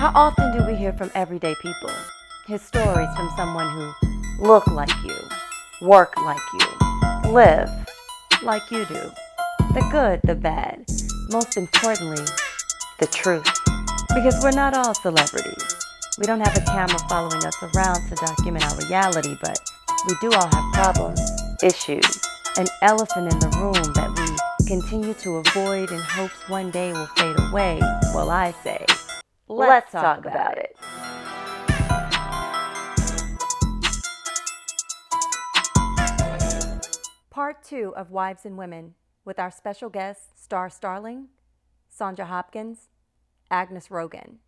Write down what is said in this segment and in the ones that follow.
How often do we hear from everyday people? Hear stories from someone who look like you, work like you, live like you do. The good, the bad, most importantly, the truth. Because we're not all celebrities. We don't have a camera following us around to document our reality, but we do all have problems, issues, an elephant in the room that we continue to avoid in hopes one day will fade away. Well, I say, let's talk about it. Part 2 of Wives and Women with our special guests, Star Starling, Sandra Hopkins, Agnes Rogan.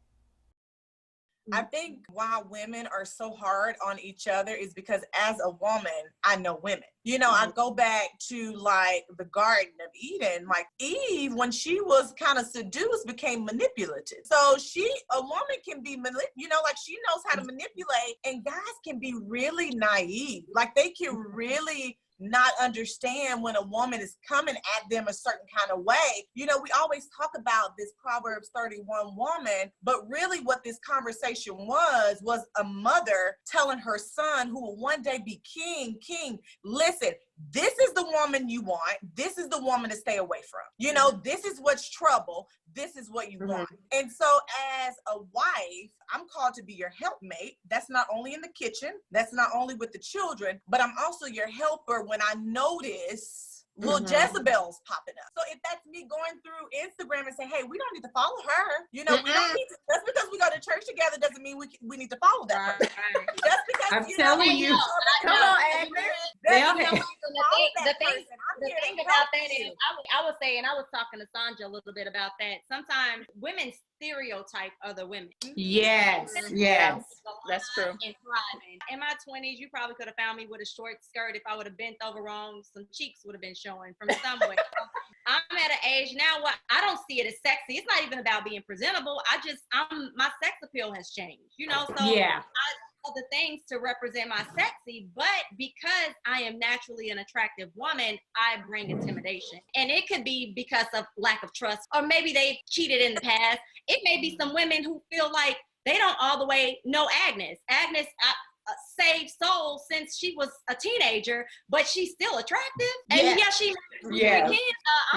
I think why women are so hard on each other is because as a woman, I know women. You know, I go back to like the Garden of Eden, like Eve, when she was kind of seduced, became manipulative. So a woman can be, like she knows how to manipulate, and guys can be really naive. Like they can really not understand when a woman is coming at them a certain kind of way. You know, we always talk about this Proverbs 31 woman, but really what this conversation was a mother telling her son, who will one day be king, listen, this is the woman you want. This is the woman to stay away from. You know, this is what's trouble. This is what you want. And so as a wife, I'm called to be your helpmate. That's not only in the kitchen. That's not only with the children, but I'm also your helper when I notice little Jezebel's popping up. So if that's me going through Instagram and saying, hey, we don't need to follow her. You know, we don't need to, just because we go to church together doesn't mean we need to follow that person. Just because I'm telling you. Come on, Agnes. The thing about that is, I was saying, I was talking to Sandra a little bit about that. Sometimes women stereotype other women. Yes, that's true. In my 20s, you probably could have found me with a short skirt. If I would have bent over wrong, some cheeks would have been showing from somewhere. I'm at an age now where I don't see it as sexy. It's not even about being presentable. My sex appeal has changed, you know? So yeah. the things to represent my sexy, but because I am naturally an attractive woman, I bring intimidation. And it could be because of lack of trust, or maybe they've cheated in the past. It may be some women who feel like they don't all the way know Agnes. Agnes saved soul since she was a teenager, but she's still attractive. And I'm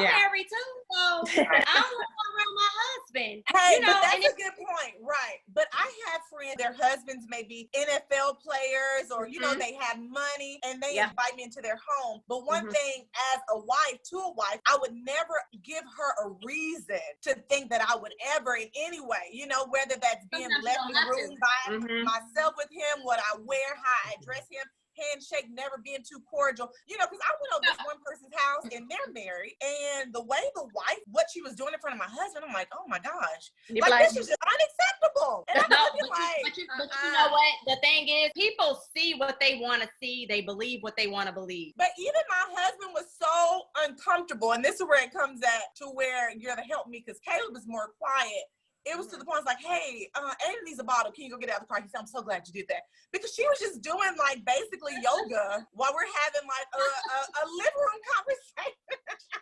married too, so I don't want to go around my husband. Hey, you know, but that's a good point, right? But I have friends, their husbands may be NFL players, or you know, they have money and they invite me into their home. But one thing, as a wife to a wife, I would never give her a reason to think that I would ever in any way, you know, whether that's being left in the room by myself with him, what I wear, how I address him, handshake, never being too cordial, you know, because I went over this one person's house and they're married, and the way the wife, what she was doing in front of my husband, I'm like, oh my gosh, like this is just unacceptable. And but you know what? The thing is, people see what they want to see. They believe what they want to believe. But even my husband was so uncomfortable, and this is where it comes at to where you're to help me, because Caleb is more quiet. It was to the point, I was like, hey, Aiden needs a bottle. Can you go get it out of the car? He said, I'm so glad you did that. Because she was just doing like basically yoga while we're having like a living room conversation.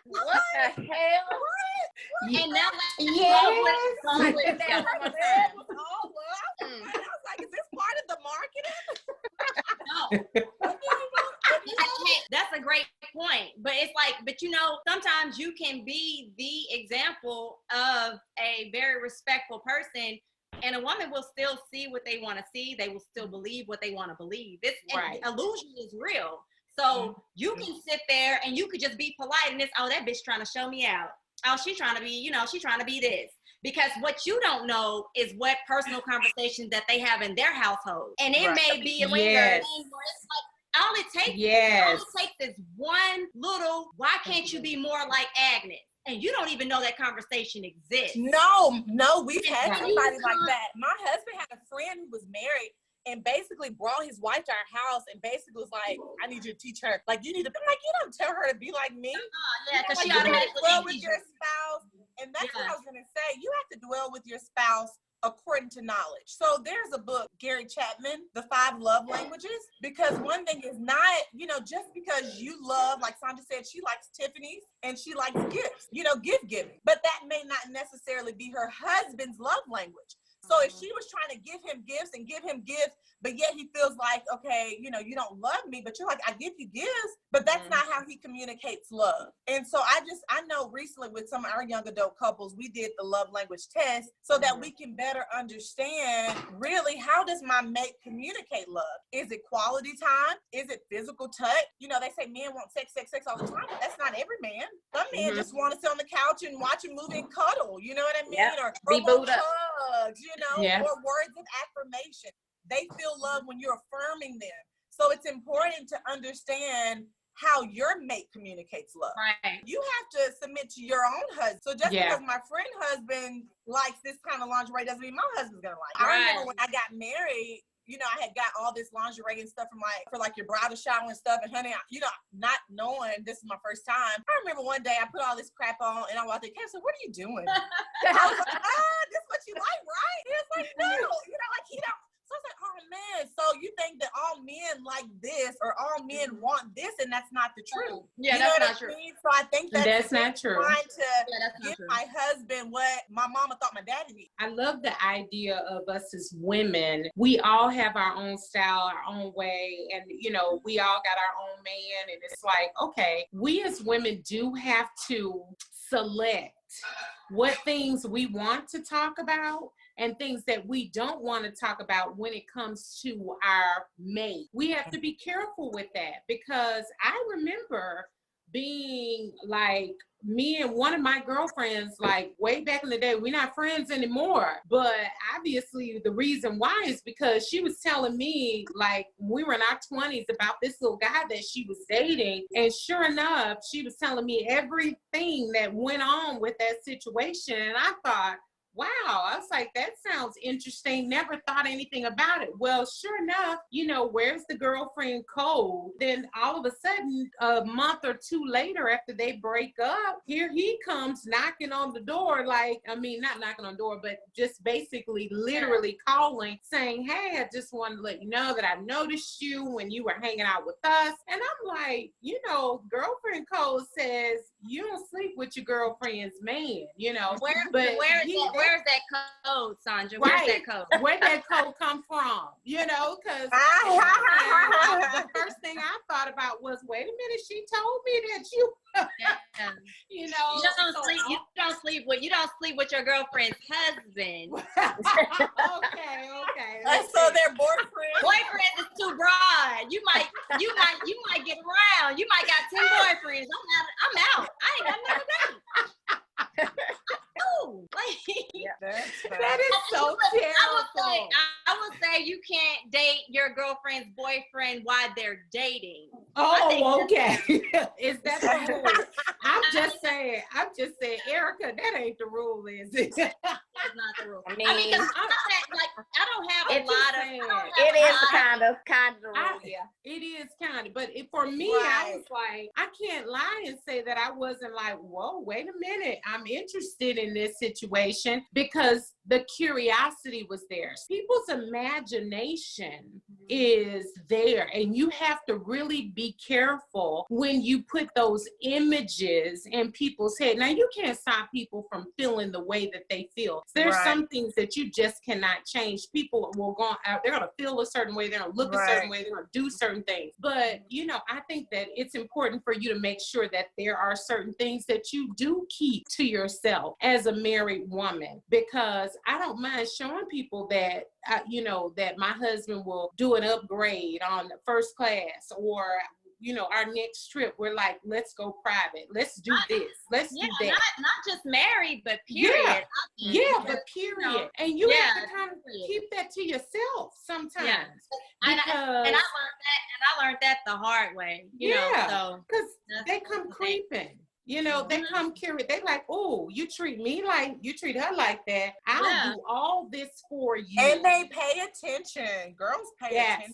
What the hell? What? And now, I was like, is this part of the marketing? No. That's a great point. But it's like, but you know, sometimes you can be the example of a very respectful person, and a woman will still see what they want to see. They will still believe what they want to believe. This illusion is real. So you can sit there and you could just be polite, and that bitch trying to show me out. Oh, she's trying to be, you know, she's trying to be this. Because what you don't know is what personal conversations that they have in their household. And it may be a thing where it's like, all it takes is one little, why can't you be more like Agnes? And you don't even know that conversation exists. No, we've had somebody like that. My husband had a friend who was married and basically brought his wife to our house and basically was like, I need you to teach her. Like, you need to be like, you don't tell her to be like me. Because she automatically dwell with your spouse. And that's what I was going to say. You have to dwell with your spouse according to knowledge. So there's a book, Gary Chapman, The 5 Love Languages, because one thing is not, you know, just because you love, like Sandra said, she likes Tiffany's and she likes gifts, you know, gift giving, but that may not necessarily be her husband's love language. So if she was trying to give him gifts and give him gifts, but yet he feels like, okay, you know, you don't love me, but you're like, I give you gifts, but that's not how he communicates love. And so I know recently with some of our young adult couples, we did the love language test so that we can better understand really, how does my mate communicate love? Is it quality time? Is it physical touch? You know, they say men want sex all the time, but that's not every man. Some men just want to sit on the couch and watch a movie and cuddle, you know what I mean? Or want hugs, you know, or words of affirmation. They feel love when you're affirming them. So it's important to understand how your mate communicates love. Right. You have to submit to your own husband. So just because my friend husband likes this kind of lingerie doesn't mean my husband's gonna like it. I remember when I got married, you know, I had got all this lingerie and stuff from for your bridal shower and stuff. And honey, you know, not knowing this is my first time, I remember one day I put all this crap on and I walked in. Cam said, "What are you doing?" I was like, this is what you like, right? He was like, no, you know, like he don't. So I was like, oh man, so you think that all men like this or all men want this, and that's not the truth. Yeah, you know that's not what I true. mean? So I think that's not true. Trying to give my husband what my mama thought my daddy needed. I love the idea of us as women. We all have our own style, our own way, and you know, we all got our own man. And it's like, okay, we as women do have to select what things we want to talk about and things that we don't want to talk about when it comes to our mate. We have to be careful with that, because I remember being like, me and one of my girlfriends, like way back in the day, we're not friends anymore. But obviously the reason why is because she was telling me, like, we were in our 20s, about this little guy that she was dating. And sure enough, she was telling me everything that went on with that situation. And I thought, wow, I was like, that sounds interesting. Never thought anything about it. Well, sure enough, you know, where's the girlfriend code? Then all of a sudden, a month or two later, after they break up, here he comes knocking on the door. Like, I mean, not knocking on the door, but just basically literally calling, saying, hey, I just wanted to let you know that I noticed you when you were hanging out with us. And I'm like, you know, girlfriend code says you don't sleep with your girlfriend's man, you know. Where's that code, Sandra? Where's that code? Where'd that code come from? You know, because the first thing I thought about was, wait a minute, she told me that you, you know, you don't sleep with your girlfriend's husband. okay. So their boyfriend is too broad. You might get around. You might got 10 boyfriends. I'm out. I ain't got none of that. That is so terrible. I would say you can't date your girlfriend's boyfriend while they're dating. Oh, okay. Is that the rule? I'm just saying, Erica, that ain't the rule, is it? That's not the rule. I mean, I don't have a lot of. It is kind of the rule, yeah. It is kind of, but for me, I was like, I can't lie and say that I wasn't like, whoa, wait a minute, I'm interested in this situation, because the curiosity was there. People's imagination is there, and you have to really be careful when you put those images in people's head. Now, you can't stop people from feeling the way that they feel. There's some things that you just cannot change. People will go out, they're going to feel a certain way, they're going to look a certain way, they're going to do certain things. But, you know, I think that it's important for you to make sure that there are certain things that you do keep to yourself as a married woman, because I don't mind showing people that, you know, that my husband will do an upgrade on first class, or, you know, our next trip, we're like, let's go private. Let's do this. Let's do that. Not just married, but period. But period. And you have to kind of keep that to yourself sometimes. Yeah. And I learned that the hard way. You know, so because they come creeping. You know, they come curious. They like, oh, you treat me like, you treat her like that. I'll do all this for you. And they pay attention. Girls pay attention.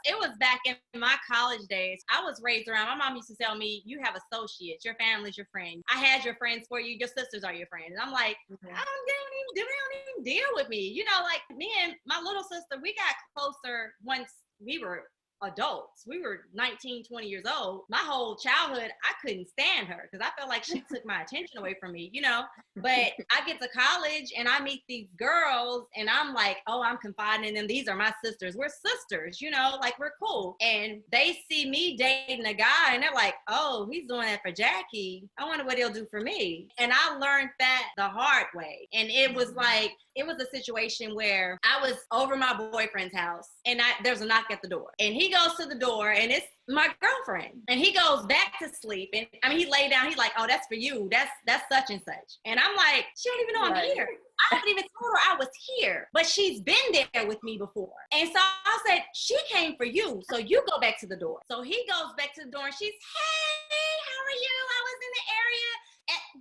It was back in my college days. I was raised around, my mom used to tell me, you have associates, your family's your friend. I had your friends for you, your sisters are your friends. And I'm like, they don't even deal with me. You know, like me and my little sister, we got closer once we were adults. We were 19, 20 years old. My whole childhood, I couldn't stand her because I felt like she took my attention away from me, you know? But I get to college and I meet these girls and I'm like, oh, I'm confiding in them. These are my sisters. We're sisters, you know, like we're cool. And they see me dating a guy and they're like, oh, he's doing that for Jackie. I wonder what he'll do for me. And I learned that the hard way. And it was like, it was a situation where I was over my boyfriend's house and there's a knock at the door. And he goes to the door and it's my girlfriend. And he goes back to sleep. And I mean, he lay down. He's like, oh, that's for you. That's such and such. And I'm like, she don't even know I'm here. I haven't even told her I was here, but she's been there with me before. And so I said, she came for you. So you go back to the door. So he goes back to the door and she's, hey, how are you? I was in the area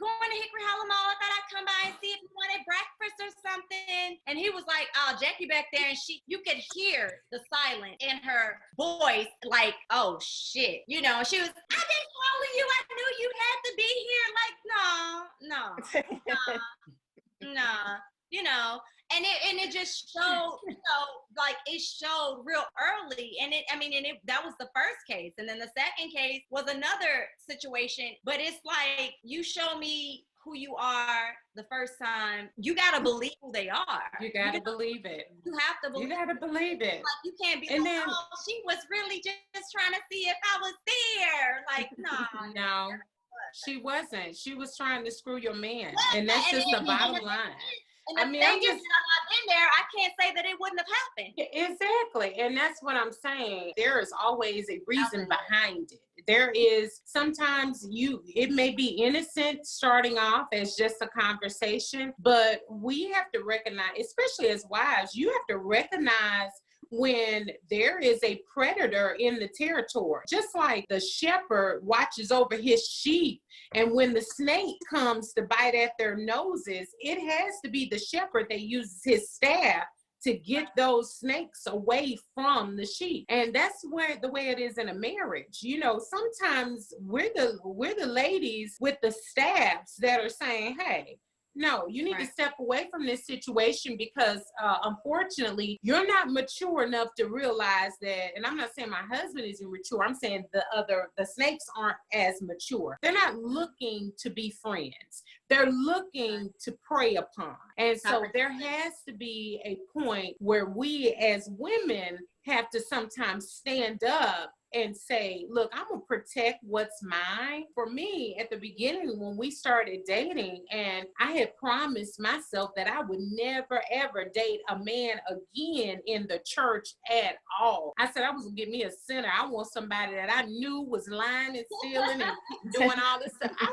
going to Hickory Hollow Mall. I thought I'd come by and see if you wanted breakfast or something. And he was like, oh, Jackie back there. And you could hear the silence in her voice, like, oh shit. You know, she was, I've been calling you. I knew you had to be here. Like, no. You know, and it just showed, you know, like it showed real early. And that was the first case. And then the second case was another situation, but it's like, you show me who you are the first time, you got to believe who they are. You got to believe it. You have to believe it. You got to believe it. Like, you can't be and like, then, oh, she was really just trying to see if I was there. Like, no. No, she wasn't. She was trying to screw your man. And that's just the bottom line. And the thing is, had I been there, I can't say that it wouldn't have happened. Exactly. And that's what I'm saying. There is always a reason behind it. There is sometimes it may be innocent starting off as just a conversation, but we have to recognize, especially as wives, you have to recognize when there is a predator in the territory. Just like the shepherd watches over his sheep, and when the snake comes to bite at their noses, it has to be the shepherd that uses his staff to get those snakes away from the sheep. And that's where the way it is in a marriage. You know, sometimes we're the ladies with the staffs that are saying, hey, no, you need to step away from this situation because unfortunately, you're not mature enough to realize that, and I'm not saying my husband isn't mature, I'm saying the snakes aren't as mature. They're not looking to be friends. They're looking to prey upon. And so there has to be a point where we as women have to sometimes stand up and say, look, I'm going to protect what's mine. For me, at the beginning, when we started dating, and I had promised myself that I would never, ever date a man again in the church at all. I said I was going to get me a sinner. I want somebody that I knew was lying and stealing and doing all this stuff. I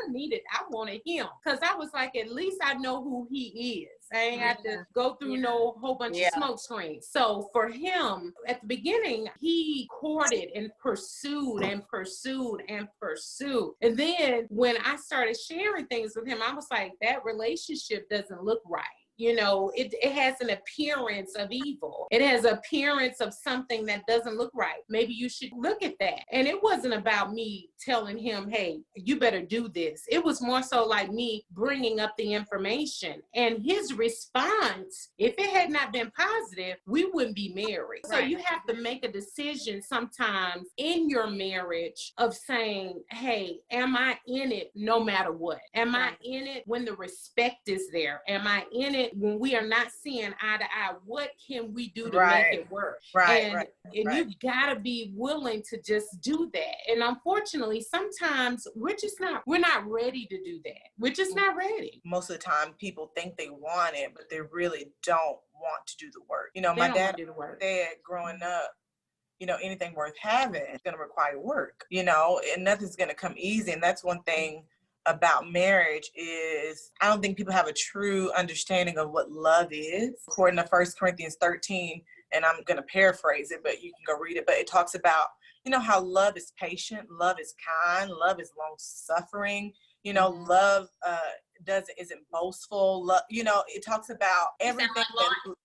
wanted him. Because I was like, at least I know who he is. I ain't got to go through no whole bunch of smoke screens. So for him, at the beginning, he courted and pursued and pursued and pursued. And then when I started sharing things with him, I was like, that relationship doesn't look right. You know, it has an appearance of evil. It has an appearance of something that doesn't look right. Maybe you should look at that. And it wasn't about me telling him, hey, you better do this. It was more so like me bringing up the information. And his response, if it had not been positive, we wouldn't be married. So you have to make a decision sometimes in your marriage of saying, hey, am I in it no matter what? Am I in it when the respect is there? Am I in it when we are not seeing eye to eye? What can we do to make it work? And you gotta be willing to just do that. And unfortunately, sometimes we're not ready to do that. We're just not ready. Most of the time people think they want it, but they really don't want to do the work. You know, my dad growing up, you know, anything worth having is going to require work, you know, and nothing's going to come easy. And that's one thing about marriage is I don't think people have a true understanding of what love is. According to 1 Corinthians 13, and I'm going to paraphrase it, but you can go read it, but it talks about, you know, how love is patient, love is kind, love is long suffering, you know, love isn't boastful. Love, you know, it talks about everything.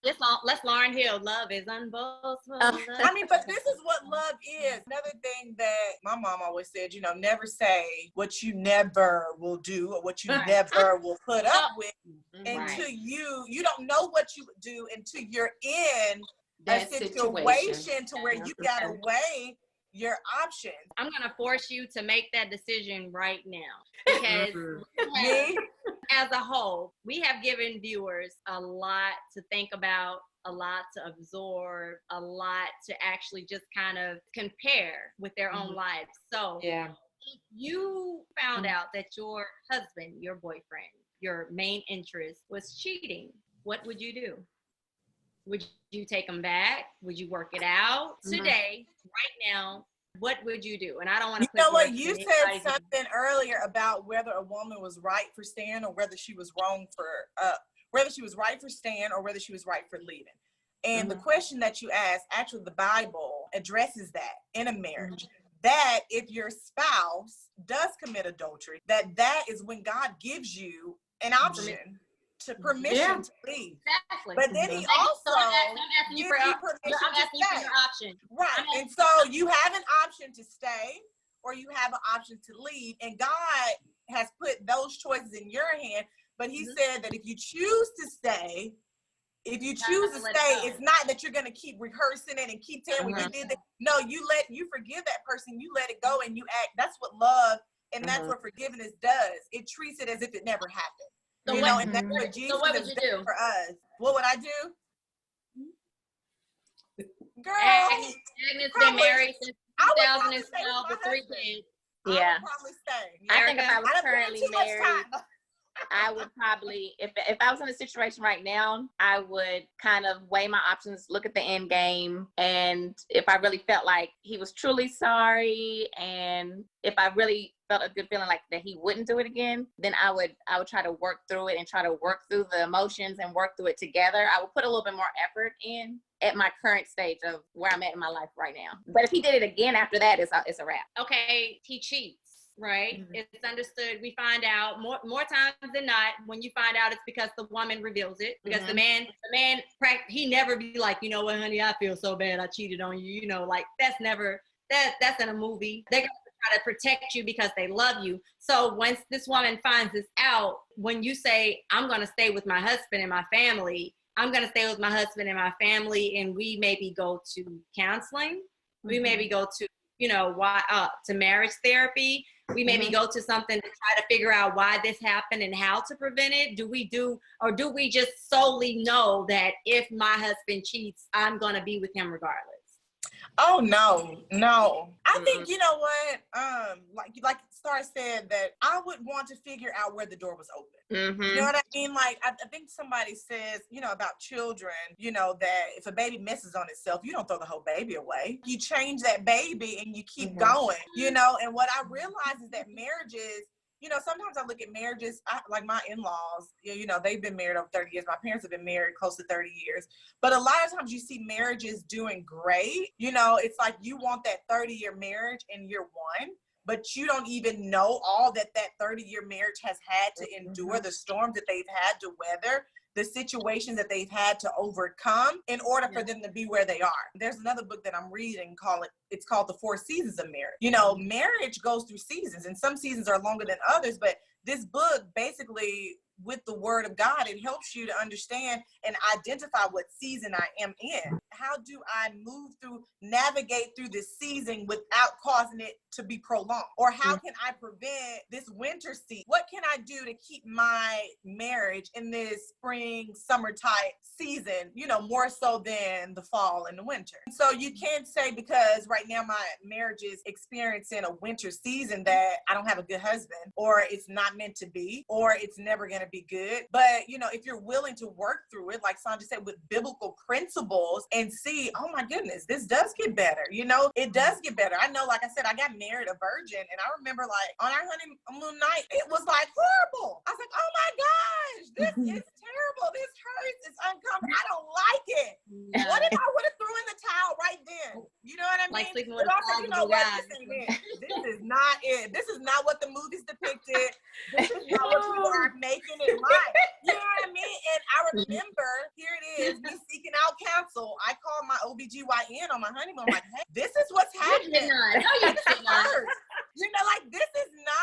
Let's Lauryn Hill. Love is unboastful. I mean, but this is what love is. Another thing that my mom always said, you know, never say what you never will do or what you never will put up with until you don't know what you would do until you're in that situation to where you gotta weigh your options. I'm gonna force you to make that decision right now because as a whole, we have given viewers a lot to think about, a lot to absorb, a lot to actually just kind of compare with their own lives. So if you found out that your husband, your boyfriend, your main interest was cheating, what would you do? Would you take him back? Would you work it out? Today, right now, what would you do? And I don't want to put what you said something earlier about whether a woman was right for staying or whether she was wrong for whether she was right for staying or whether she was right for leaving. And the question that you asked, actually the Bible addresses that in a marriage. That if your spouse does commit adultery, that is when God gives you an option to permission to leave. Exactly. But then he also gives you permission to stay. Option. Right. And so you have an option to stay or you have an option to leave. And God has put those choices in your hand. But he said that if you choose to stay, it's not that you're going to keep rehearsing it and keep saying, well, you did that. No, you forgive that person, you let it go and you act. That's what love and that's what forgiveness does. It treats it as if it never happened. So And that's what Jesus what has would you done do for us. What would I do? Girl, Agnes been married since 2012 with 3 kids. Yeah. I would probably stay. I think if I was I currently married, I would probably, if I was in a situation right now, I would kind of weigh my options, look at the end game. And if I really felt like he was truly sorry, and if I really felt a good feeling like that he wouldn't do it again, then I would try to work through it and try to work through the emotions and work through it together. I would put a little bit more effort in at my current stage of where I'm at in my life right now. But if he did it again after that, it's a wrap. Okay, he cheats. Right? It's understood. We find out more times than not, when you find out, it's because the woman reveals it. Because the man, he never be like, you know what, honey, I feel so bad I cheated on you. You know, like that's in a movie. They're going to try to protect you because they love you. So once this woman finds this out, when you say, I'm going to stay with my husband and my family, I'm going to stay with my husband and my family, and we maybe go to counseling. We maybe go to, to marriage therapy. We maybe go to something to try to figure out why this happened and how to prevent it. Do we just solely know that if my husband cheats, I'm going to be with him regardless? Oh, no. I think, you know what, like Star said, that I would want to figure out where the door was open. You know what I mean? Like, I think somebody says, about children, that if a baby messes on itself, you don't throw the whole baby away. You change that baby and you keep going, and what I realize is that marriages, sometimes I look at marriages, like my in-laws, they've been married over 30 years. My parents have been married close to 30 years. But a lot of times you see marriages doing great. It's like you want that 30-year marriage in year one, but you don't even know all that 30-year marriage has had to endure, the storms that they've had to weather, the situations that they've had to overcome in order for them to be where they are. There's another book that I'm reading it's called The 4 Seasons of Marriage. Marriage goes through seasons, and some seasons are longer than others, but this book basically, with the word of God, it helps you to understand and identify what season I am in. How do I navigate through this season without causing it to be prolonged? Or how can I prevent this winter season? What can I do to keep my marriage in this spring, summer type season, more so than the fall and the winter? And so you can't say because right now my marriage is experiencing a winter season that I don't have a good husband, or it's not meant to be, or it's never going to be good. But, if you're willing to work through it, like Sandra said, with biblical principles and see, oh my goodness, this does get better. It does get better. I know, like I said, I got married a virgin, and I remember like on our honeymoon night, it was like horrible. I was like, oh my gosh, this is terrible. This hurts. It's uncomfortable. I don't like it. What if I would have threw in the towel right then? You know what I mean? Like sleeping with This is not it. This is not what the movies depicted. This is not what people are making it like. You know what I mean? And I remember, here it is, me seeking out counsel. I called my OBGYN on my honeymoon. I'm like, hey, this is what's happening. This is not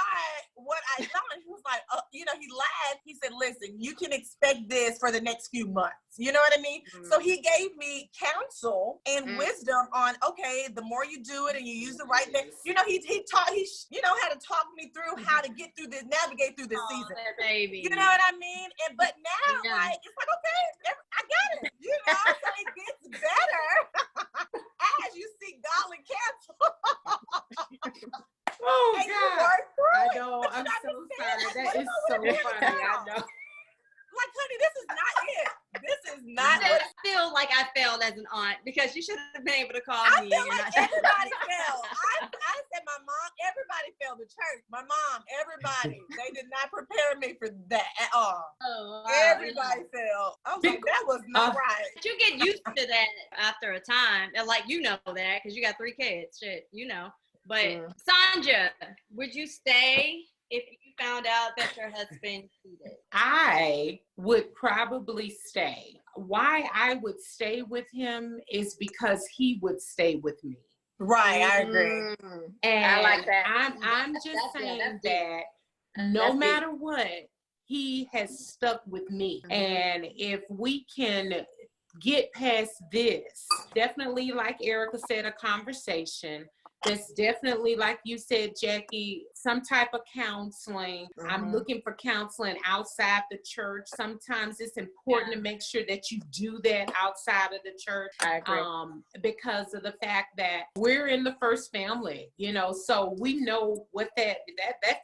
what I thought. And he was like, he laughed. He said, listen, you can expect this for the next few months. You know what I mean? Mm-hmm. So he gave me counsel and wisdom on, okay, the more you do it and you use the right thing, you know, he taught, you know, how to talk me through how to get through this, navigate through this season. Baby. You know what I mean? And but now, like, it's like, okay, I got it. You know, so it gets better as you seek godly counsel. Oh And you God. work through I it. know. But I'm you so understand, sorry. like, That is what so am I gonna funny. do I now? know. Like, honey, this is not it. This is not I what feel like I failed as an aunt because you should have been able to call I me. feel and you're like not- everybody failed. I said my mom, everybody failed. The church, my mom, everybody. They did not prepare me for that at all. Oh, wow. Everybody failed. I was like, that was not right. But you get used to that after a time. And like, you know that because you got 3 kids. Shit, you know. But Sandra, would you stay if you found out that your husband cheated? I would probably stay. Why I would stay with him is because he would stay with me. Right, I agree. And I like that. I'm just saying that no That's matter what, he has stuck with me. And if we can get past this, definitely like Erica said, a conversation. That's definitely, like you said, Jackie, some type of counseling. I'm looking for counseling outside the church. Sometimes it's important to make sure that you do that outside of the church. I agree. Because of the fact that we're in the first family, you know, so we know what that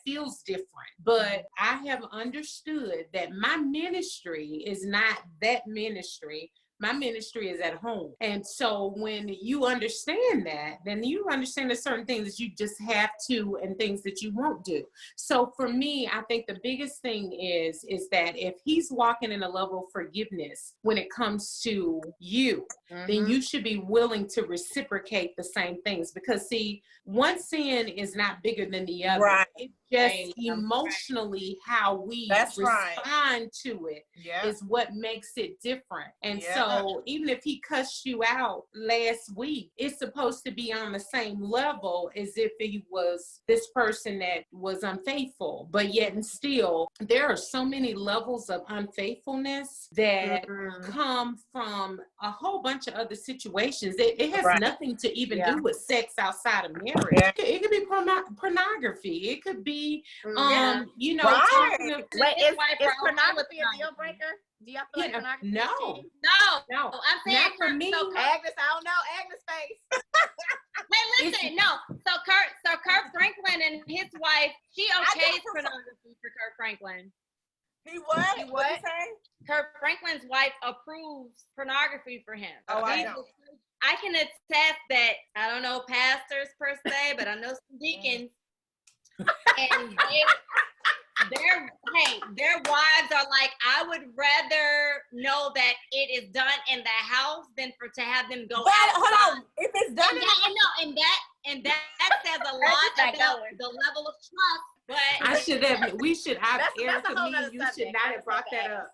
feels different. But I have understood that my ministry is not that ministry. My ministry is at home. And so when you understand that, then you understand there's certain things that you just have to and things that you won't do. So for me, I think the biggest thing is that if he's walking in a level of forgiveness when it comes to you, then you should be willing to reciprocate the same things. Because see, one sin is not bigger than the other. Right. It's just emotionally how we respond to it is what makes it different. And so even if he cussed you out last week, it's supposed to be on the same level as if he was this person that was unfaithful. But yet and still, there are so many levels of unfaithfulness that come from a whole bunch of other situations. It has nothing to even do with sex outside of marriage. It could be pornography. It could be, you know, talking of, Wait, is pornography a deal breaker? Do y'all feel like pornography? No. I'm saying not for me. So Agnes, I don't know. Agnes' face. Wait, listen, no. So Kurt Franklin and his wife, she okays pornography for Kurt Franklin. He what? He what? Say? Kurt Franklin's wife approves pornography for him. Oh, I know. I can attest that, I don't know pastors per se, but I know some deacons, and their wives are like, I would rather know that it is done in the house than to have them go outside. Hold on, if it's done, and that says a lot about the level of trust. But we should have Erica, a whole me, nother you subject. should not have brought that up.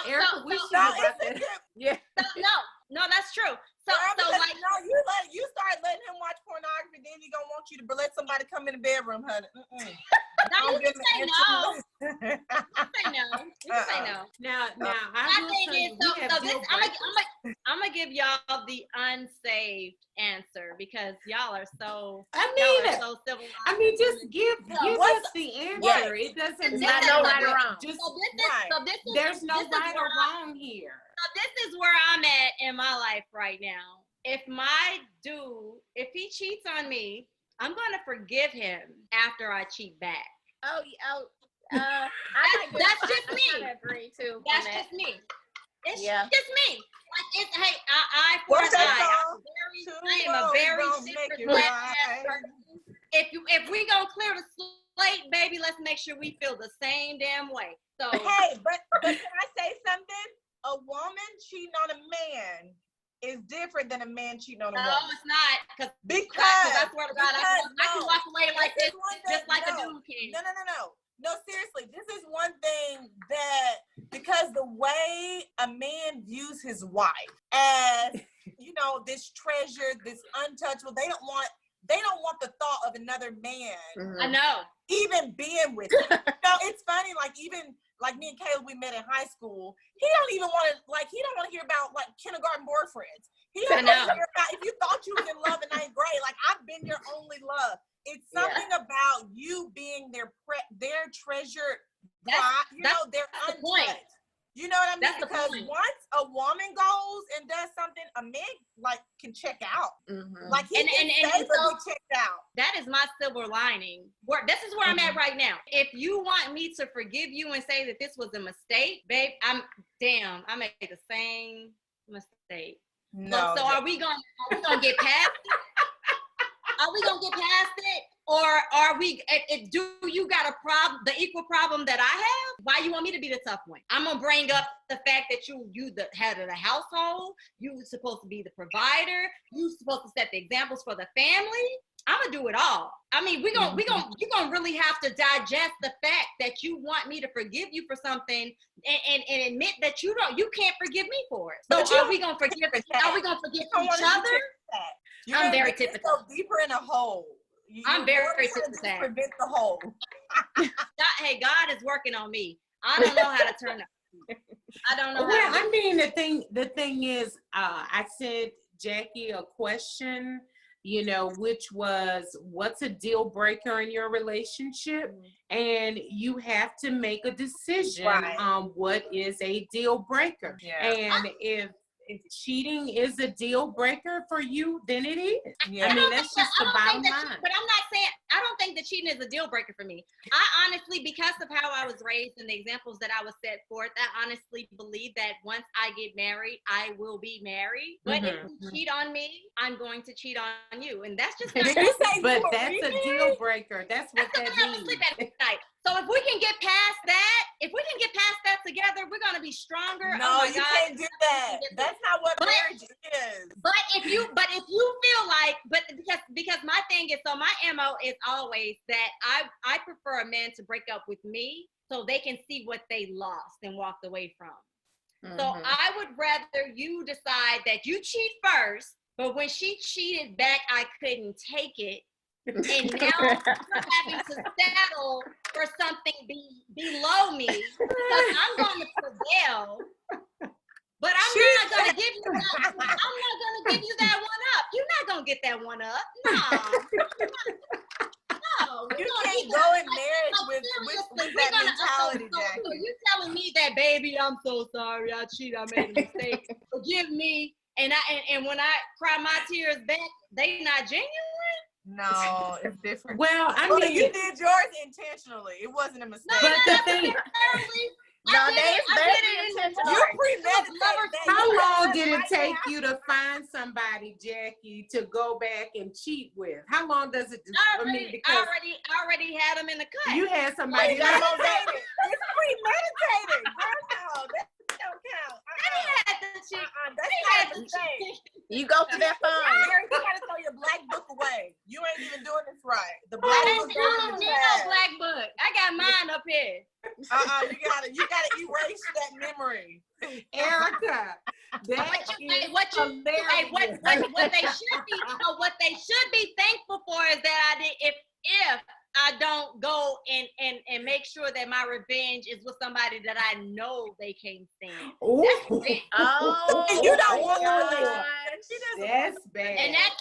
Erica, we should have brought that up. No, that's true. So like, no, you start letting him watch pornography, then he gonna want you to let somebody come in the bedroom, honey. No, you can say no. You can say no. Now, My thing is, I'm gonna give y'all the unsaved answer because y'all are so. So civilized. I mean, just give us the answer. It doesn't matter. No right or wrong. There's no right or wrong here. So this is where I'm at in my life right now. If my dude, if he cheats on me, I'm gonna forgive him after I cheat back. That's just me. I agree too. That's just me. It's just me. Like it's I for an eye. I am a very secret person. If we gonna clear the slate, baby, let's make sure we feel the same damn way. So hey, but can I say something? A woman cheating on a man is different than a man cheating on a woman. No, it's not. Because I swear to God, I can walk away like this, just like a dude can. No, seriously, this is one thing that, because the way a man views his wife as, you know, this treasure, this untouchable, they don't want they don't want the thought of another man I know. even being with you. It's funny, like even like me and Caleb, we met in high school. He don't even want to he don't want to hear about like kindergarten boyfriends. He don't want to hear about if you thought you was in love in ninth grade. Like, I've been your only love. It's something about you being their treasured pride. They're untouched. You know what I mean? That's because once a woman goes and does something, a man can check out. Like he can say, but he checked out. That is my silver lining. This is where I'm at right now. If you want me to forgive you and say that this was a mistake, babe, I made the same mistake. No. So are we gonna get past it? Are we gonna get past it? Or are we, do you got a problem, the equal problem that I have? Why you want me to be the tough one? I'm gonna bring up the fact that you the head of the household, you supposed to be the provider, you supposed to set the examples for the family. I'm gonna do it all. I mean, you're gonna really have to digest the fact that you want me to forgive you for something and admit that you can't forgive me for it. So are we gonna forgive each other? I'm very typical. Go deeper in a hole. I'm very typical. Prevent the hole. Hey, God is working on me. I don't know how to turn up. I don't know. Well, I mean, the thing is, I sent Jackie a question, which was, what's a deal breaker in your relationship? And you have to make a decision on what is a deal breaker. Yeah. And if cheating is a deal breaker for you, then it is. Yeah. I mean, that's just the bottom line. But I'm not saying, I don't think that cheating is a deal breaker for me. I honestly, because of how I was raised and the examples that I was set forth, I honestly believe that once I get married, I will be married. But if you cheat on me, I'm going to cheat on you. And that's just not but that's a deal breaker. That's what that means. Sleep at night. So if we can get past that together, we're gonna be stronger. No, you can't do that. That's not what marriage is. But if you feel like, because my thing is, so my MO is always that I prefer a man to break up with me so they can see what they lost and walked away from. So I would rather you decide that you cheat first, but when she cheated back, I couldn't take it. And now you're having to settle for something below me because I'm going to prevail, but I'm not going to give you that. I'm not going to give you that one up. You're not going to get that one up. No. You can't go in marriage with that mentality, Jackie. So you're telling me that, baby, I'm so sorry. I cheated. I made a mistake. Forgive me. And when I cry my tears back, they not genuine. No, it's different. Well, I mean, you did yours intentionally. It wasn't a mistake. But the thing, you premeditated. How long did it take you to find somebody, Jackie, to go back and cheat with? How long does it? I already had them in the cut. You had somebody. It's premeditated. No, that don't count. That's not the thing. You go through that phone. You gotta throw your black book away. You ain't even doing this right. The black book. I don't need no black book. I got mine up here. You gotta erase that memory. Erica, what they should be thankful for is that I did if I don't go and make sure that my revenge is with somebody that I know they can't stand. You don't want to. That's bad. And that's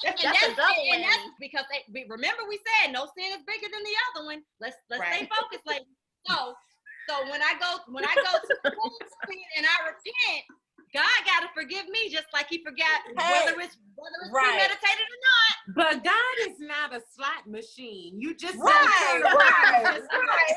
because remember we said no sin is bigger than the other one. Let's stay focused, ladies. So when I go to the sin and I repent, God got to forgive me just like He forgot whether it's premeditated or not. But God is not a slot machine. You just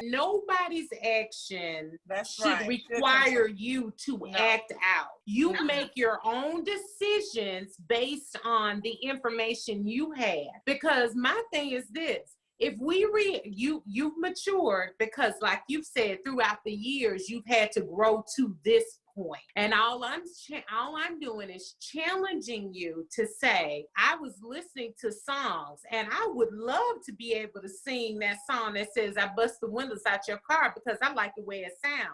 nobody's action should require you to act out. You make your own decisions based on the information you have. Because my thing is this. If you've matured because, like you've said, throughout the years, you've had to grow to this point. And all I'm doing is challenging you to say, I was listening to songs and I would love to be able to sing that song that says, I bust the windows out your car because I like the way it sounds.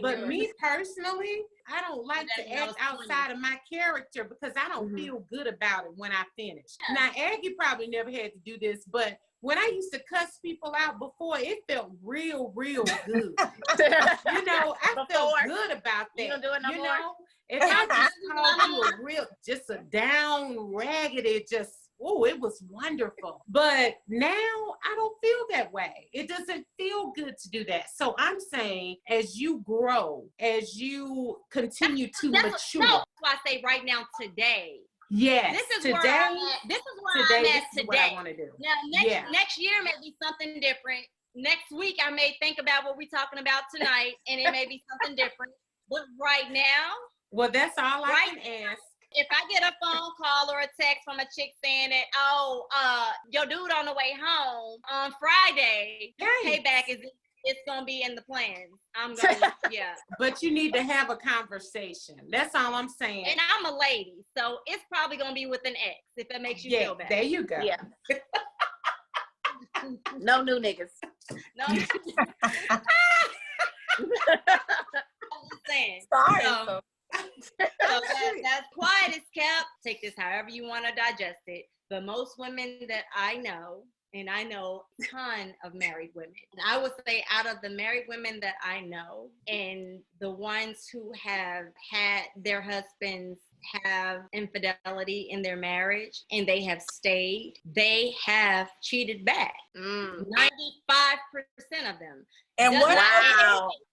But me personally, I don't like to act outside of my character because I don't feel good about it when I finish. Now, Aggie probably never had to do this, but when I used to cuss people out before, it felt real good. You know, I felt good about that. You don't do it no more? If I just called you just a down raggedy, it was wonderful. But now I don't feel that way. It doesn't feel good to do that. So I'm saying, as you grow, as you continue to mature. That's why I say right now, today. Yes. This is today, where I'm at. This is where I'm at today. What I want to do. Now, next year may be something different. Next week, I may think about what we're talking about tonight, and it may be something different. But right now. Well, that's all I can ask. If I get a phone call or a text from a chick saying that, your dude on the way home on Friday, payback it's gonna be in the plans. I'm gonna, But you need to have a conversation. That's all I'm saying. And I'm a lady, so it's probably gonna be with an ex if it makes you feel better. There you go. Yeah. No new niggas. No. I'm saying. Sorry. So that's quiet is kept. Take this however you want to digest it. But most women that I know, and I know a ton of married women, and I would say out of the married women that I know, and the ones who have had their husbands have infidelity in their marriage and they have stayed, they have cheated back. 95% of them. And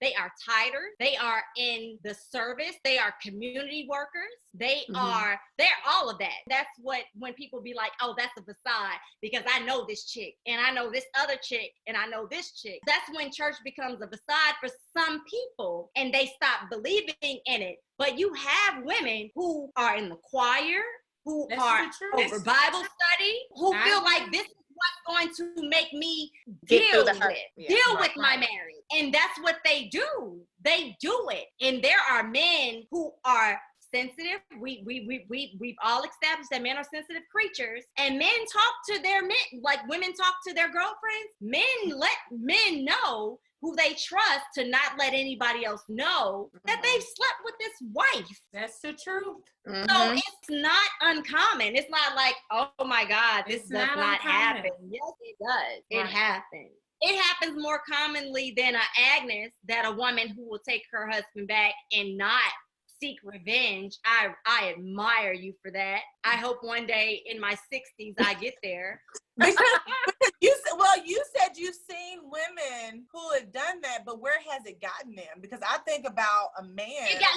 They are tighter. They are in the service. They are community workers. They're all of that. That's when people be like, oh, that's a facade because I know this chick and I know this other chick and I know this chick. That's when church becomes a facade for some people and they stop believing in it. But you have women who are in the choir, who are over Bible study, who feel like this is what's going to make me deal with my marriage. And that's what they do. They do it. And there are men who are sensitive. We've all established that men are sensitive creatures, and men talk to their men like women talk to their girlfriends. Men let men know who they trust to not let anybody else know that they've slept with this wife. That's the truth. So it's not uncommon. It's not like, oh my God, this does not happen. Yes, it does. It happens. It happens more commonly than Agnes, that a woman who will take her husband back and not seek revenge. I admire you for that. I hope one day in my 60s I get there. Because you said you've seen women who have done that, but where has it gotten them? Because I think about a man. That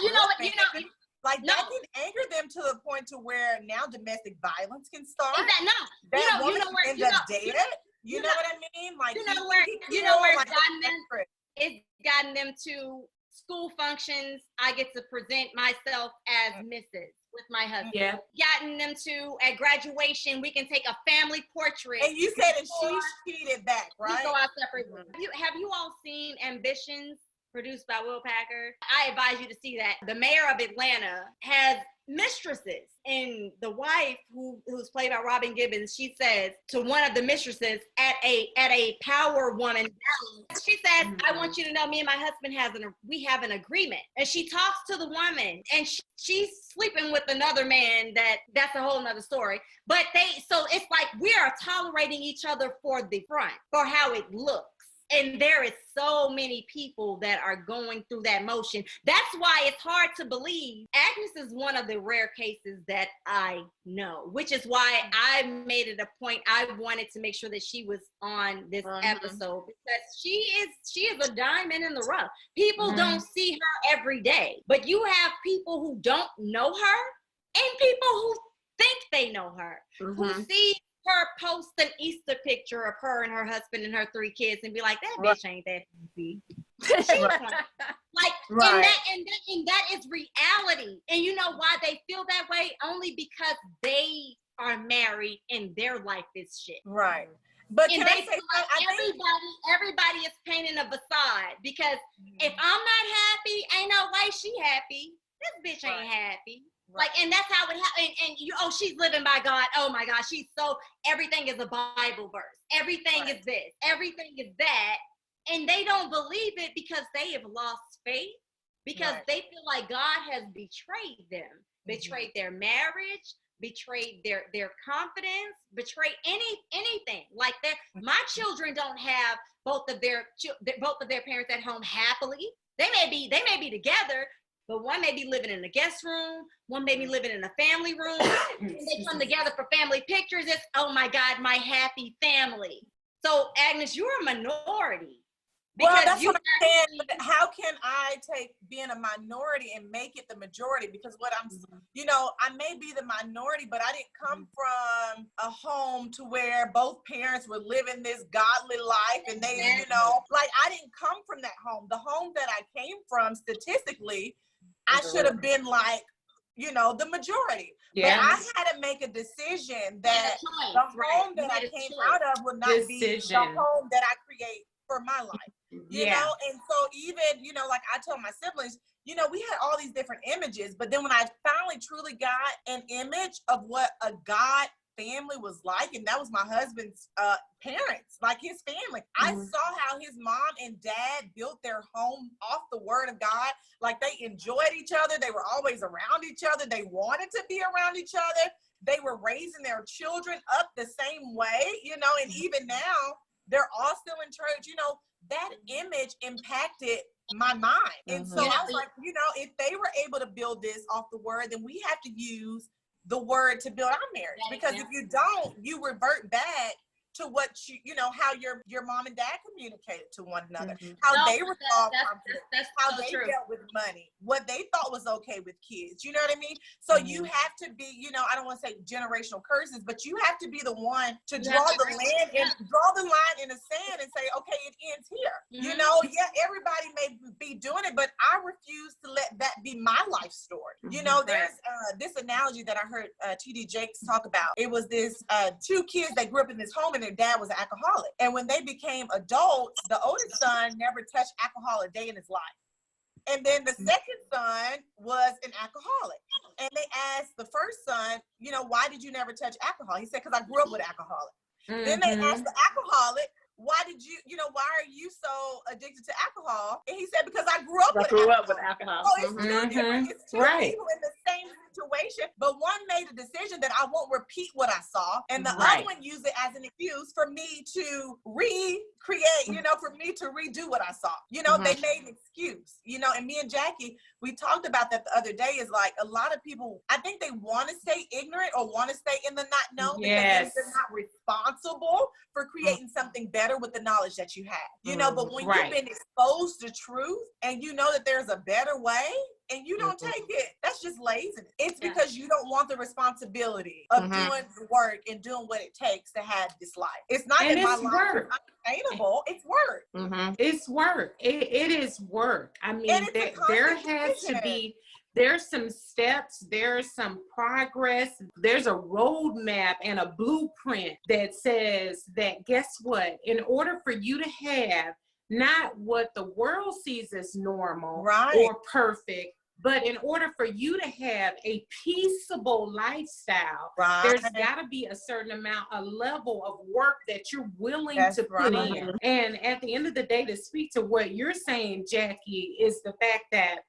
can anger them to the point to where now domestic violence can start. That woman can end up dead. You know what I mean? Like you know where it's gotten them. It's gotten them to school functions. I get to present myself as Mrs. with my husband. Yeah. Gotten them to at graduation. We can take a family portrait. And you said that she cheated back, right? We go out separately. Have you all seen Ambitions, produced by Will Packer? I advise you to see that. The mayor of Atlanta has mistresses, and the wife who's played by Robin Gibbons, she says to one of the mistresses at a power woman, she says, I want you to know me and my husband we have an agreement. And she talks to the woman, and she's sleeping with another man. That's a whole nother story. But so it's like we are tolerating each other for the front, for how it looks. And there is so many people that are going through that motion. That's why it's hard to believe. Agnes is one of the rare cases that I know, which is why I made it a point. I wanted to make sure that she was on this episode because she is a diamond in the rough. People don't see her every day, but you have people who don't know her and people who think they know her, who see her post an Easter picture of her and her husband and her 3 kids and be like, that bitch ain't that easy. And that is reality. And you know why they feel that way? Only because they are married and their life is shit. Right. But And can they I say, feel like I think everybody is painting a facade because if I'm not happy, ain't no way she happy. This bitch ain't happy. Right. Like, and that's how it happened. And you, oh, she's living by God. Oh my God, she's so, everything is a Bible verse. Everything is this. Everything is that. And they don't believe it because they have lost faith, because they feel like God has betrayed them, betrayed their marriage, betrayed their confidence, betrayed anything. Like my children don't have both of their parents at home happily. They may be together, but one may be living in a guest room, one may be living in a family room. And they come together for family pictures. It's, oh my God, my happy family. So Agnes, you're a minority. Well, that's what I'm saying. How can I take being a minority and make it the majority? Because what I'm, I may be the minority, but I didn't come from a home to where both parents were living this godly life. And they, like I didn't come from that home. The home that I came from, statistically, I should have been like, the majority. Yeah. But I had to make a decision that the home that I came out of would not be the home that I create for my life, you know? And so even, like I told my siblings, we had all these different images, but then when I finally truly got an image of what a God family was like, and that was my husband's parents, like his family. I saw how his mom and dad built their home off the word of God. Like they enjoyed each other. They were always around each other. They wanted to be around each other. They were raising their children up the same way, and even now, they're all still in church. That image impacted my mind. And so I was like, if they were able to build this off the word, then we have to use the word to build our marriage. Because if you don't, you revert back to what how your mom and dad communicated to one another, how they resolved conflict, how they dealt with money, what they thought was okay with kids. You know what I mean? So you have to be, I don't want to say generational curses, but you have to be the one to draw the line in the sand and say, okay, it ends here. Everybody may be doing it, but I refuse to let that be my life story. There's this analogy that I heard T.D. Jakes talk about. It was this two kids that grew up in this home, and their dad was an alcoholic. And when they became adults, the oldest son never touched alcohol a day in his life. And then the second son was an alcoholic. And they asked the first son, why did you never touch alcohol? He said, because I grew up with alcoholic. Then they asked the alcoholic, why did you, why are you so addicted to alcohol? And he said, because I grew up with alcohol. So it's two different, it's two people in the same situation, but one made a decision that I won't repeat what I saw, and the other one used it as an excuse for me to recreate, for me to redo what I saw. They made an excuse, and me and Jackie, we talked about that the other day, is like a lot of people, I think they want to stay ignorant or want to stay in the not know because they're not responsible for creating something better with the knowledge that you have, but when you've been exposed to truth and you know that there's a better way, and you don't take it, that's just laziness. It's because you don't want the responsibility of doing the work and doing what it takes to have this life. It's not that my life is unattainable. It's work. It's work. It is work. I mean, there has to be, there's some steps, there's some progress, there's a roadmap and a blueprint that says that, guess what? In order for you to have not what the world sees as normal or perfect, but in order for you to have a peaceable lifestyle, there's got to be a certain amount, a level of work that you're willing to put in. And at the end of the day, to speak to what you're saying, Jackie, is the fact that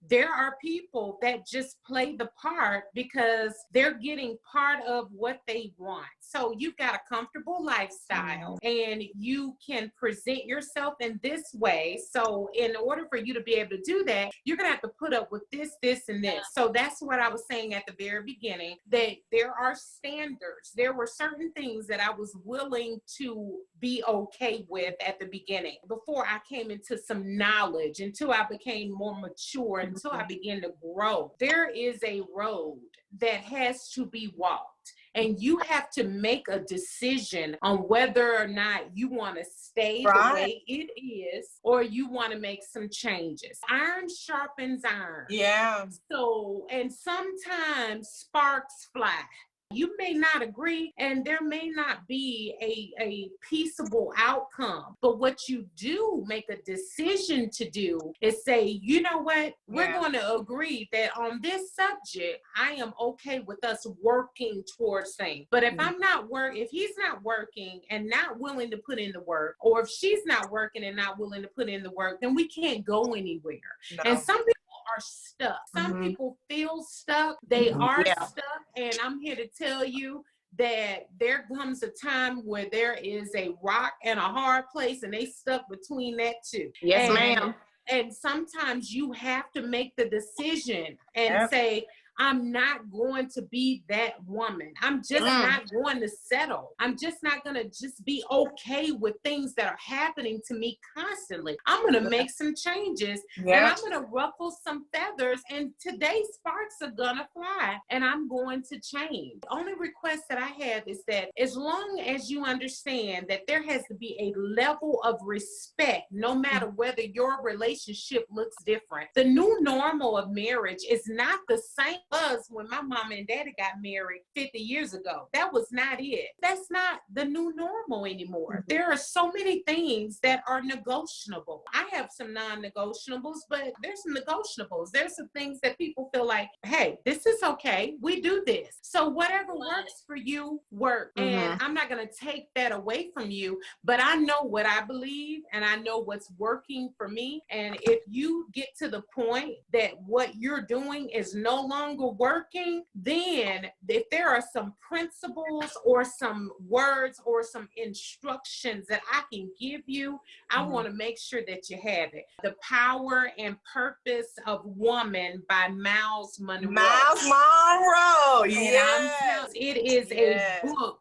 there are people that just play the part because they're getting part of what they want. So you've got a comfortable lifestyle and you can present yourself in this way. So in order for you to be able to do that, you're going to have to put up with this, this, and this. So that's what I was saying at the very beginning, that there are standards. There were certain things that I was willing to be okay with at the beginning before I came into some knowledge, until I became more mature, until I began to grow. There is a road that has to be walked, and you have to make a decision on whether or not you want to stay the way it is or you want to make some changes. Iron sharpens iron. Yeah. So, and sometimes sparks fly. You may not agree, and there may not be a peaceable outcome. But what you do make a decision to do is say, you know what, we're going to agree that on this subject, I am okay with us working towards things. But if if he's not working and not willing to put in the work, or if she's not working and not willing to put in the work, then we can't go anywhere. No. And some people are stuck. Some people feel stuck. They are stuck. And I'm here to tell you that there comes a time where there is a rock and a hard place, and they stuck between that two. Yes, ma'am. And sometimes you have to make the decision and say, I'm not going to be that woman. I'm just not going to settle. I'm just not going to just be okay with things that are happening to me constantly. I'm going to make some changes and I'm going to ruffle some feathers, and today's sparks are going to fly, and I'm going to change. The only request that I have is that as long as you understand that there has to be a level of respect, no matter whether your relationship looks different. The new normal of marriage is not the same as when my mama and daddy got married 50 years ago. That was not it. That's not the new normal anymore. There are so many things that are negotiable. I have some non-negotiables, but there's some negotiables. There's some things that people feel like, hey, this is okay. We do this. So whatever works for you, work. And I'm not going to take that away from you, but I know what I believe and I know what's working for me. And if you get to the point that what you're doing is no longer working, then if there are some principles or some words or some instructions that I can give you, I want to make sure that you have it. The Power and Purpose of Woman by Miles Monroe. Miles Monroe, yes. It is a book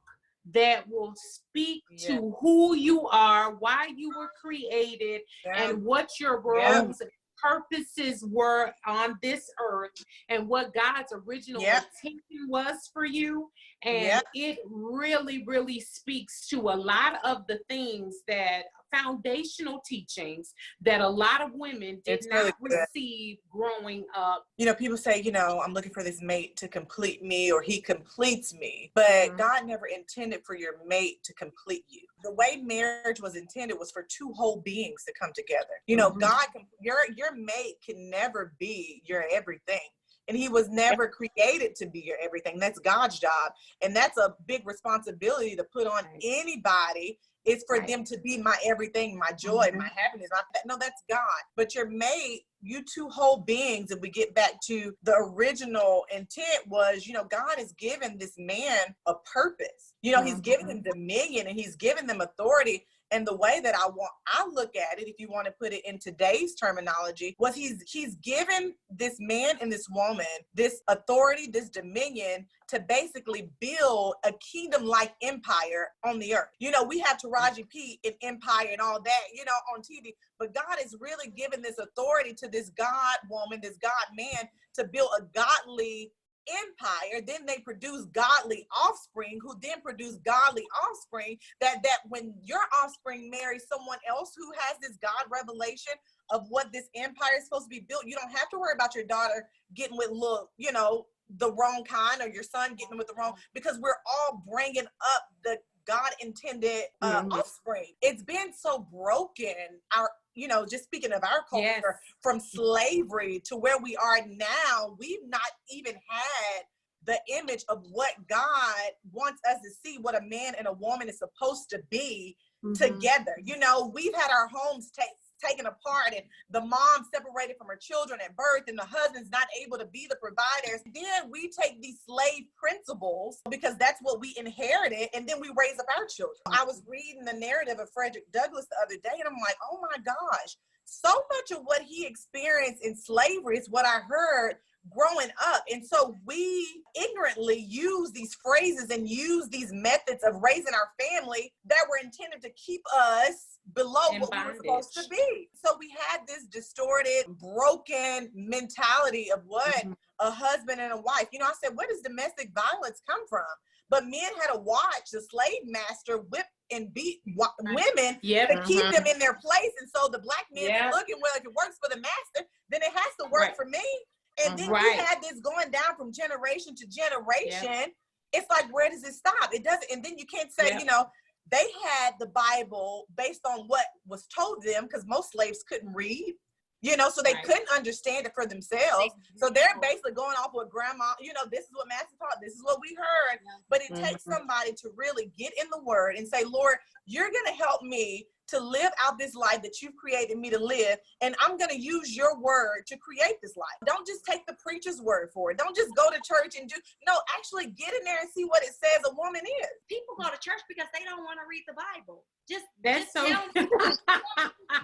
that will speak to who you are, why you were created, and what your roles and purposes were on this earth, and what God's original intention was for you. And it really, really speaks to a lot of the things that foundational teachings that a lot of women did not receive growing up. You know, people say, you know, I'm looking for this mate to complete me, or he completes me, but God never intended for your mate to complete you. The way marriage was intended was for two whole beings to come together. You know, your mate can never be your everything. And he was never created to be your everything. That's God's job. And that's a big responsibility to put on anybody. It's for them to be my everything, my joy, my happiness. No, that's God. But your mate, you two whole beings, if we get back to the original intent was, you know, God has given this man a purpose. You know, he's given him dominion and he's given them authority. And the way that I look at it, if you want to put it in today's terminology, was he's given this man and this woman this authority, this dominion to basically build a kingdom-like empire on the earth. You know, we have Taraji P in Empire and all that, you know, on TV, but God is really giving this authority to this God woman, this God man, to build a godly empire. Then they produce godly offspring, who then produce godly offspring, that when your offspring marries someone else who has this God revelation of what this empire is supposed to be built, you don't have to worry about your daughter getting with the wrong kind, or your son getting with the wrong, because we're all bringing up the God intended offspring. It's been so broken, just speaking of our culture, from slavery to where we are now, we've not even had the image of what God wants us to see, what a man and a woman is supposed to be together. You know, we've had our homes taken apart, and the mom separated from her children at birth, and the husband's not able to be the providers. Then we take these slave principles, because that's what we inherited, and then we raise up our children. I was reading the narrative of Frederick Douglass the other day, and I'm like, oh my gosh, so much of what he experienced in slavery is what I heard growing up. And so we ignorantly use these phrases and use these methods of raising our family that were intended to keep us below what we were supposed to be. So we had this distorted, broken mentality of what a husband and a wife. You know, I said, where does domestic violence come from? But men had to watch the slave master whip and beat women to keep them in their place. And so the black men are looking, well, if it works for the master, then it has to work for me. And then you had this going down from generation to generation. it's like, where does it stop? It doesn't. And then you can't say, Yeah. you know, they had the Bible based on what was told them, because most slaves couldn't read, you know, so they Right. couldn't understand it for themselves. So they're basically going off what grandma, you know, this is what Master taught, this is what we heard. But it takes somebody to really get in the word and say, Lord, you're going to help me to live out this life that you've created me to live. And I'm going to use your word to create this life. Don't just take the preacher's word for it. Don't just go to church and no, actually get in there and see what it says a woman is. People go to church because they don't want to read the Bible. That's just so tell them what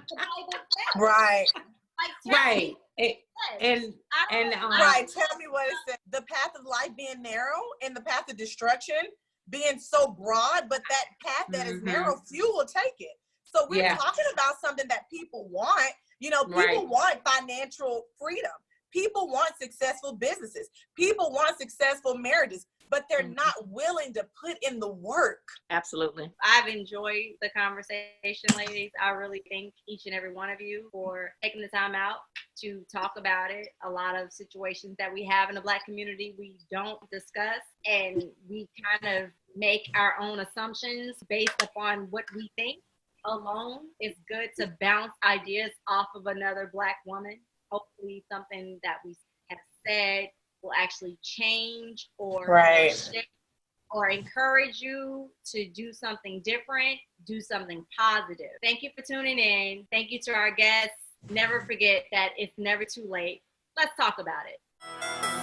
the Bible says. Right. Like, tell right. me what it says. Right. Tell me what it says. The path of life being narrow and the path of destruction being so broad, but that path that is narrow, few will take it. So we're talking about something that people want. You know, people want financial freedom. People want successful businesses. People want successful marriages, but they're not willing to put in the work. Absolutely. I've enjoyed the conversation, ladies. I really thank each and every one of you for taking the time out to talk about it. A lot of situations that we have in the Black community we don't discuss, and we kind of make our own assumptions based upon what we think alone. It's good to bounce ideas off of another Black woman. Hopefully something that we have said will actually change or shift or encourage you to do something different, do something positive. Thank you for tuning in. Thank you to our guests. Never forget that it's never too late. Let's talk about it.